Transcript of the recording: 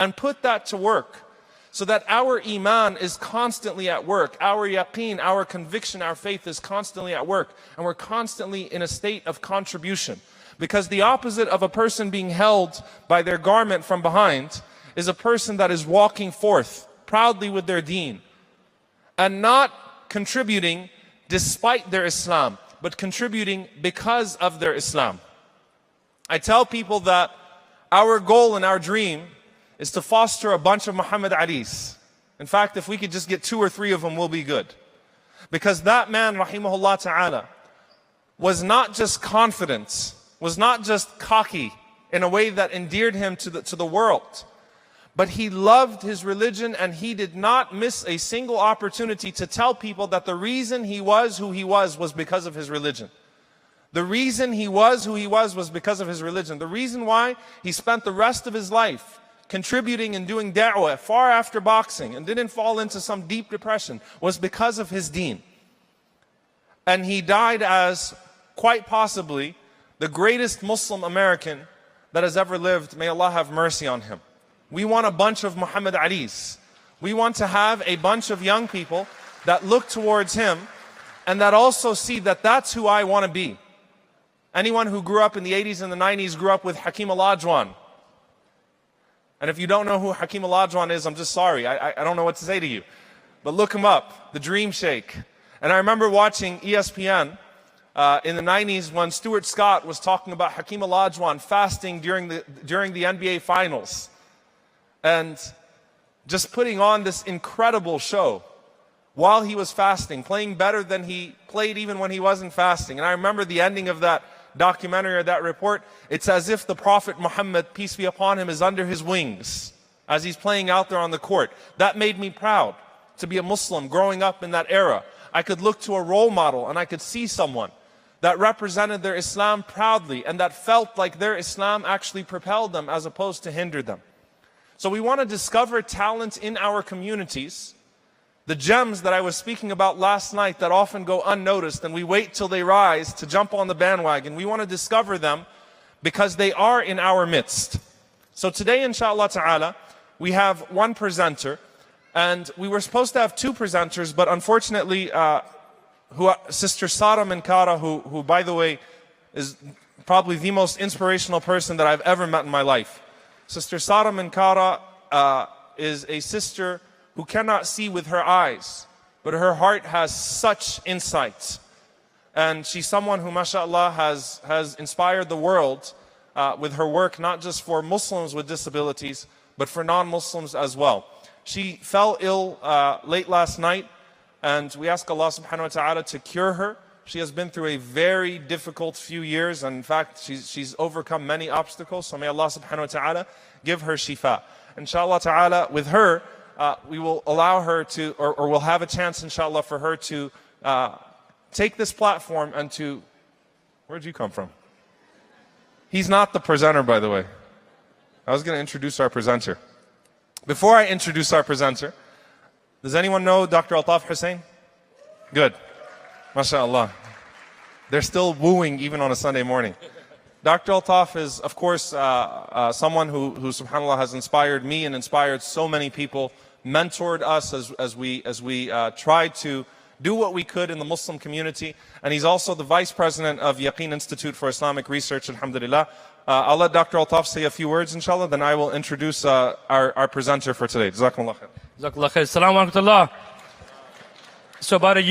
and put that to work so that our iman is constantly at work, our yaqeen, our conviction, our faith is constantly at work, and we're constantly in a state of contribution. Because the opposite of a person being held by their garment from behind is a person that is walking forth proudly with their deen and not contributing despite their Islam, but contributing because of their Islam. I tell people that our goal and our dream is to foster a bunch of Muhammad Alis. In fact, if we could just get 2 or 3 of them, we'll be good. Because that man, rahimahullah ta'ala, was not just confident, was not just cocky in a way that endeared him to the world, but he loved his religion, and he did not miss a single opportunity to tell people that the reason he was who he was because of his religion. The reason he was who he was because of his religion. The reason why he spent the rest of his life contributing and doing da'wah far after boxing and didn't fall into some deep depression was because of his deen. And he died as quite possibly the greatest Muslim American that has ever lived. May Allah have mercy on him. We want a bunch of Muhammad Alis. We want to have a bunch of young people that look towards him and that also see that that's who I want to be. Anyone who grew up in the 80s and the 90s grew up with Hakim Olajuwon. And if you don't know who Hakim Olajuwon is, I'm just sorry. I don't know what to say to you. But look him up, the Dream Shake. And I remember watching ESPN in the 90s when Stuart Scott was talking about Hakim Olajuwon fasting during the NBA Finals. And just putting on this incredible show while he was fasting, playing better than he played even when he wasn't fasting. And I remember the ending of that documentary or that report. It's as if the Prophet Muhammad, peace be upon him, is under his wings as he's playing out there on the court. That made me proud to be a Muslim growing up in that era. I could look to a role model and I could see someone that represented their Islam proudly and that felt like their Islam actually propelled them as opposed to hindered them. So we want to discover talent in our communities, the gems that I was speaking about last night that often go unnoticed and we wait till they rise to jump on the bandwagon. We want to discover them because they are in our midst. So today, inshallah ta'ala, we have one presenter, and we were supposed to have 2 presenters, but unfortunately, Sister Sara Minkara, who by the way is probably the most inspirational person that I've ever met in my life. Sister Sara Minkara is a sister who cannot see with her eyes, but her heart has such insight. And she's someone who, mashallah, has inspired the world with her work, not just for Muslims with disabilities, but for non-Muslims as well. She fell ill late last night, and we ask Allah subhanahu wa ta'ala to cure her. She has been through a very difficult few years, and in fact, she's overcome many obstacles. So may Allah subhanahu wa ta'ala give her shifa. Inshallah ta'ala, with her, we will allow her to, or we'll have a chance, inshallah, for her to take this platform and to, where'd you come from? He's not the presenter, by the way. I was going to introduce our presenter. Before I introduce our presenter, does anyone know Dr. Altaf Hussein? Good. MashaAllah. They're still wooing even on a Sunday morning. Dr. Altaf is, of course, someone who subhanAllah has inspired me and inspired so many people, mentored us as we tried to do what we could in the Muslim community. And he's also the Vice President of Yaqeen Institute for Islamic Research, alhamdulillah. I'll let Dr. Altaf say a few words, inshallah, then I will introduce our presenter for today. Jazakumullah khair. Jazakallah khair. Assalamu alaikum. So about a year